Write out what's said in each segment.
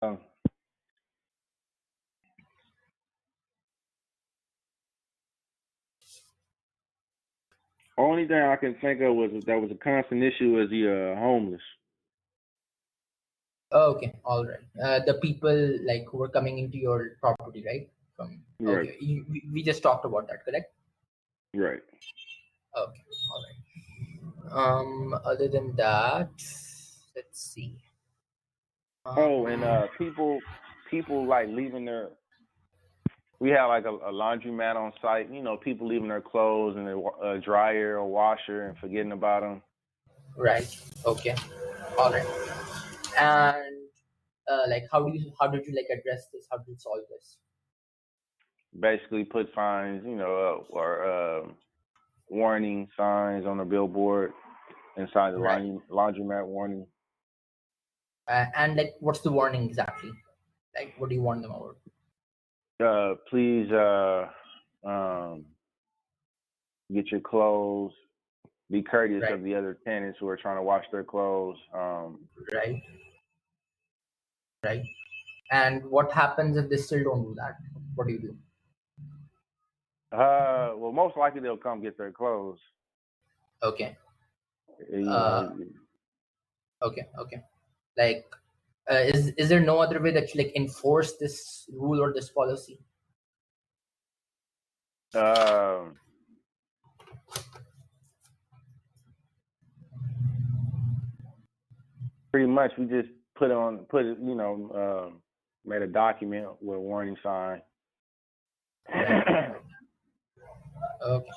Um, only thing I can think of was that was a constant issue was the homeless. Oh, okay, all right. The people like who were coming into your property, right? From Right, okay, we just talked about that, correct? right. Okay, all right. Other than that, let's see. Oh, and Um, people like leaving their. We have like a laundromat on site. You know, people leaving their clothes in the dryer or washer and forgetting about them. right. Okay, all right. And like, how did you like address this? How did you solve this? Basically, put signs, or warning signs on the billboard inside the Right. laundromat warning. And like, what's the warning exactly? Like, what do you warn them about? Please um, get your clothes. Be courteous Right. of the other tenants who are trying to wash their clothes. Right. Right. And what happens if they still don't do that? What do you do? Well, most likely they'll come get their clothes. Okay. You know, Uh, okay. Okay. Like, is there no other way that you like enforce this rule or this policy? um, pretty much we just put it, made a document with a warning sign. Right. Right. Okay.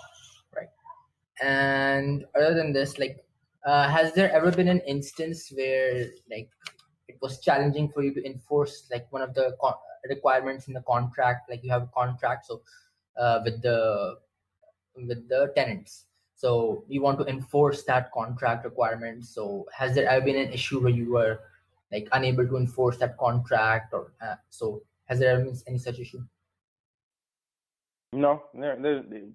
Right. And other than this, like, has there ever been an instance where like it was challenging for you to enforce like one of the requirements in the contract? Like you have a contract, so with the tenants, so you want to enforce that contract requirement. So has there ever been an issue where you were like unable to enforce that contract, or so has there ever been any such issue? No,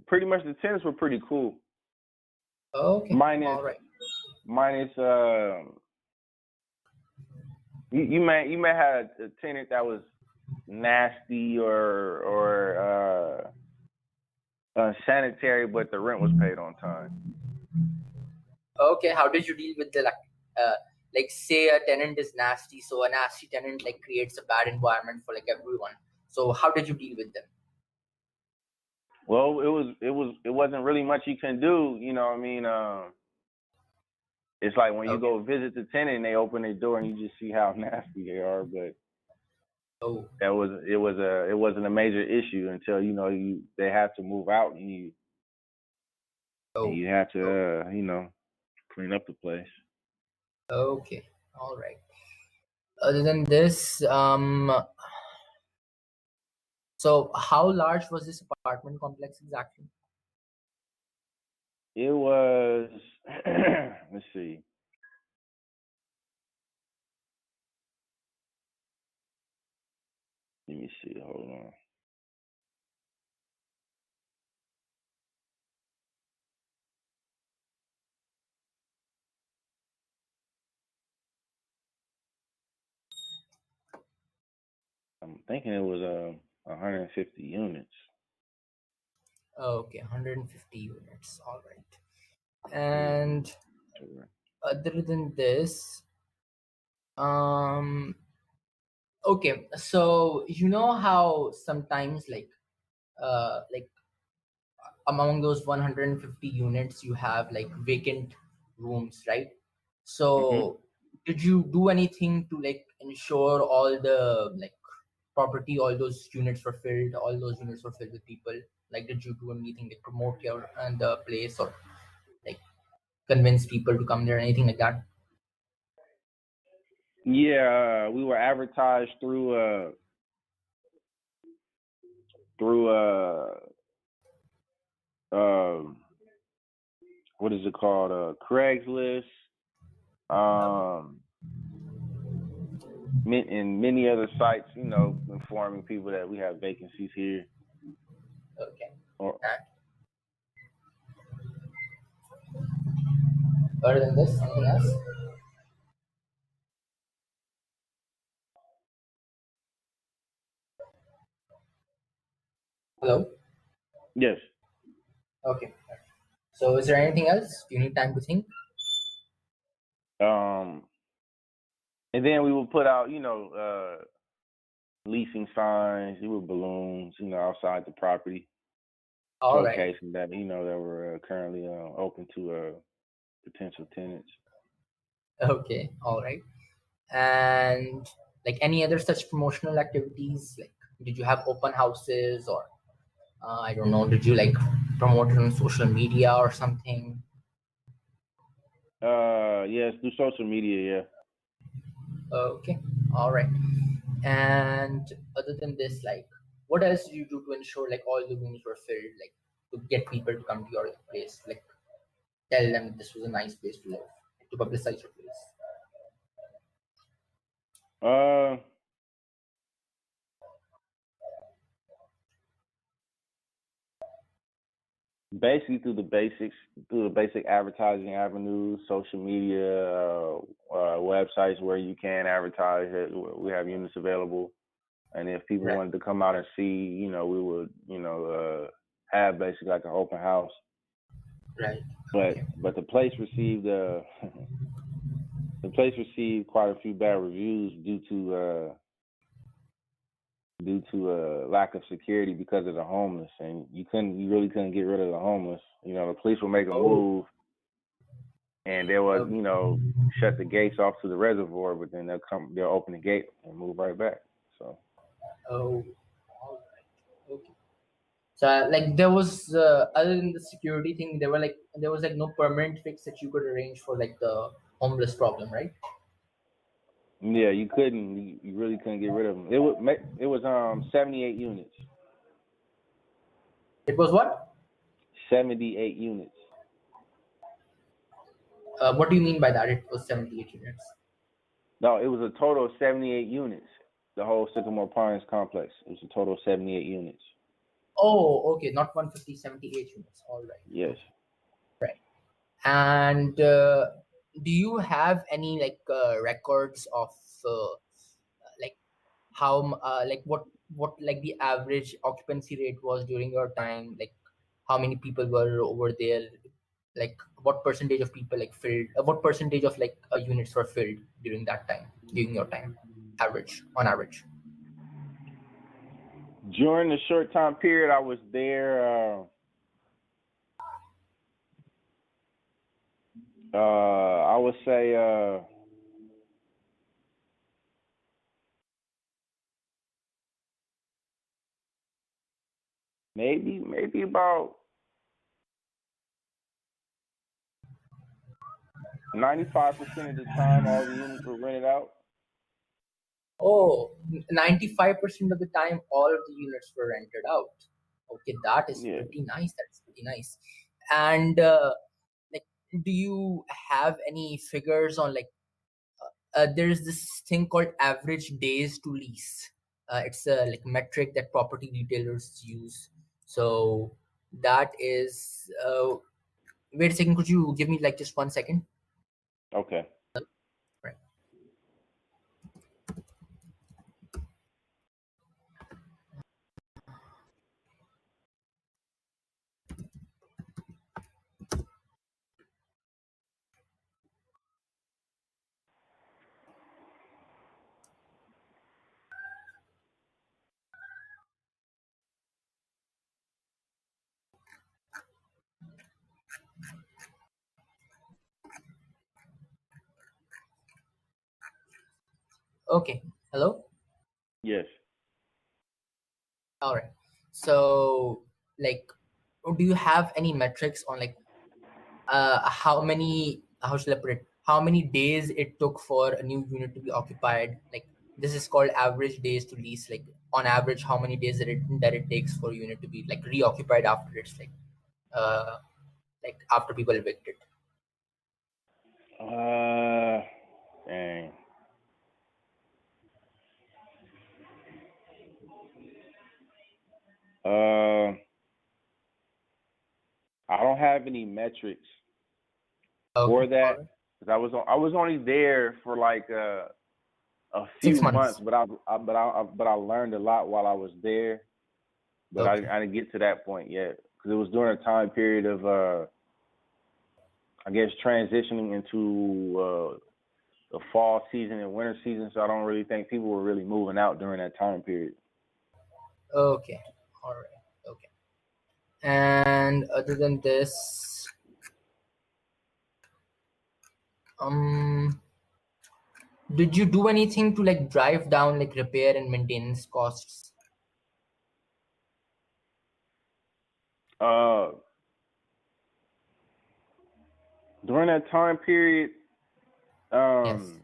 pretty much the tenants were pretty cool. Okay, Minus all right. minus you may have a tenant that was nasty or unsanitary, but the rent was paid on time. Okay, how did you deal with the like say a tenant is nasty, so a nasty tenant like creates a bad environment for like everyone. So how did you deal with them? Well, it wasn't really much you can do. You know what I mean? It's like when you Okay. go visit the tenant and they open their door and you just see how nasty they are. But Oh. it wasn't a major issue until they have to move out and Oh. you have to Oh. clean up the place. Okay. All right. Other than this, so how large was this apartment complex exactly? It was let's see. Let me see. Hold on. I'm thinking it was 150 units. Okay, 150 units. All right. Yeah. And other than this, um, okay. So you know how sometimes like among those 150 units you have like vacant rooms, right? Mhm. So did you do anything to like ensure all the like property, all those units were filled, all those units were filled with people? Like did you do anything to promote your the place, or like convince people to come there, anything like that? Yeah, we were advertised through um what is it called? Craigslist. Okay. Um and many other sites, informing people that we have vacancies here. Okay. Or And other than this, something else? Hello. Yes. Okay. So, is there anything else? Do you need time to think? Um, and then we would put out, leasing signs, balloons, outside the property, All right. showcasing that, that we're currently open to potential tenants. Okay. All right. And like any other such promotional activities, like did you have open houses or I don't know, did you like promote it on social media or something? Yes, through social media, Okay. All right. And other than this, like, what else did you do to ensure like all the rooms were filled, like to get people to come to your place, like tell them this was a nice place to live, to publicize your place? yeah. Basically through the basic advertising avenues, social media, websites where you can advertise it. We have units available, and if people Right. wanted to come out and see, we would, have basically like an open house. Right. But Okay. the place received the place received quite a few bad reviews due to a lack of security because of the homeless, and you really couldn't get rid of the homeless. The police would make a Oh. move, and they would, Okay. shut the gates off to the reservoir, but then they'll open the gate and move right back. So Oh. All right. Okay. So like there was other than the security thing, there was like no permanent fix that you could arrange for like the homeless problem, right? yeah, you really couldn't get rid of them. It was 78 units, It was what? 78 units. What do you mean by that? It was 78 units. No, it was a total of 78 units. The whole Sycamore Pines complex. It was a total of 78 units. Oh, okay, not 150, 78 units. All right. Yes. Okay. Right. And do you have any like records of like like what like the average occupancy rate was during your time? Like how many people were over there? Like what percentage of people like filled? What percentage of like units were filled during that time? During your time, average on average. During the short time period I was there, I would say maybe about 95% of the time all the units were rented out. Oh, 95% of the time, all of the units were rented out. Okay, that is Yeah. pretty nice. That's pretty nice. And like, do you have any figures on like? There's this thing called average days to lease. It's a like metric that property retailers use. So that is. Wait a second. Could you give me like just 1 second? Okay. Right. Okay. Hello. Yes. All right. So, like, do you have any metrics on like how many? How should I put it? How many days it took for a new unit to be occupied? Like, this is called average days to lease. Like, on average, how many days that it takes for a unit to be like reoccupied after it's uh like after people evicted? Uh, dang. Uh, I don't have any metrics Okay. for All that right. because I was only there for like a Six few months, months. but I learned a lot while I was there. but Okay. I didn't get to that point yet because it was during a time period of I guess transitioning into the fall season and winter season. So I don't really think people were really moving out during that time period. Okay. All right. Okay. And other than this, um, did you do anything to like drive down like repair and maintenance costs? Uh, During that time period, Yes. um,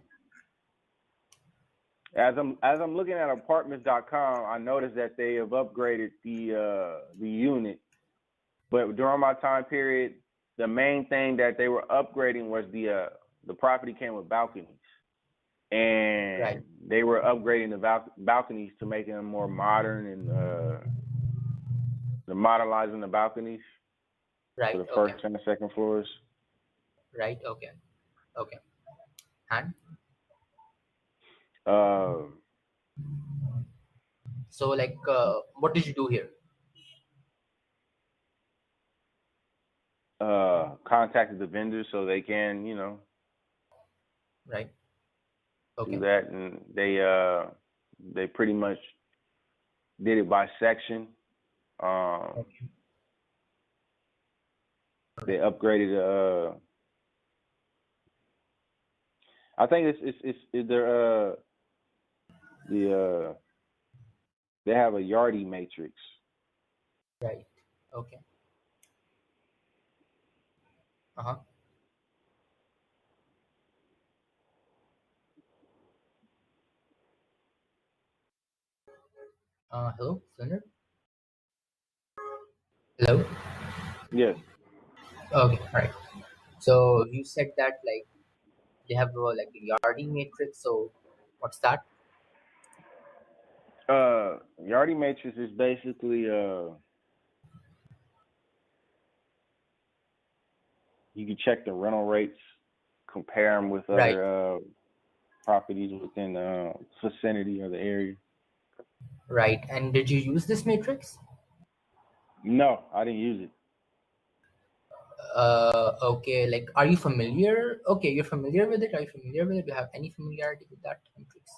as I'm looking at apartments.com, I noticed that they have upgraded the unit. But during my time period, the main thing that they were upgrading was the property came with balconies, Right. and they were upgrading the balconies to making them more modern and they're modernizing the balconies for Right. the Okay. first and the second floors. Right. Okay. Okay. And Uh, so like, what did you do here? Contacted the vendors so they can, Right. do Okay. that, and they pretty much did it by section. Um, Okay. they upgraded. I think it's they're the they have a Yardy matrix. Right. Okay. Uh-huh. Hello, Flynn? Hello. Yes. Okay. All right. So you said that like they have like a Yardi matrix. So what's that? Yardy matrix is basically you can check the rental rates, compare them with Right. other properties within the vicinity or the area. Right. And did you use this matrix? No, I didn't use it. Okay. Like, are you familiar? Okay, you're familiar with it. Are you familiar with it? Do you have any familiarity with that matrix?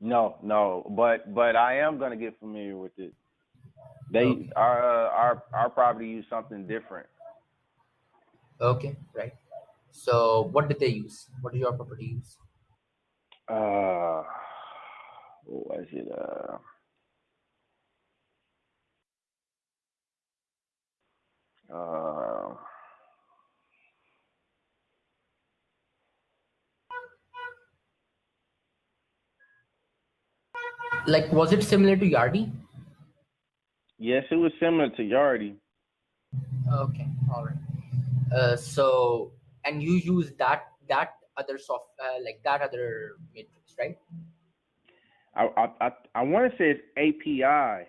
No, no, but I am gonna get familiar with it. They Okay. our property used something different. Okay. Right. So what did they use? What did your property use? Uh, what was it? Uh, Like, was it similar to Yardi? yes, it was similar to Yardi. Okay. All right. So and you use that other like that other matrix, right? I want to say it's API.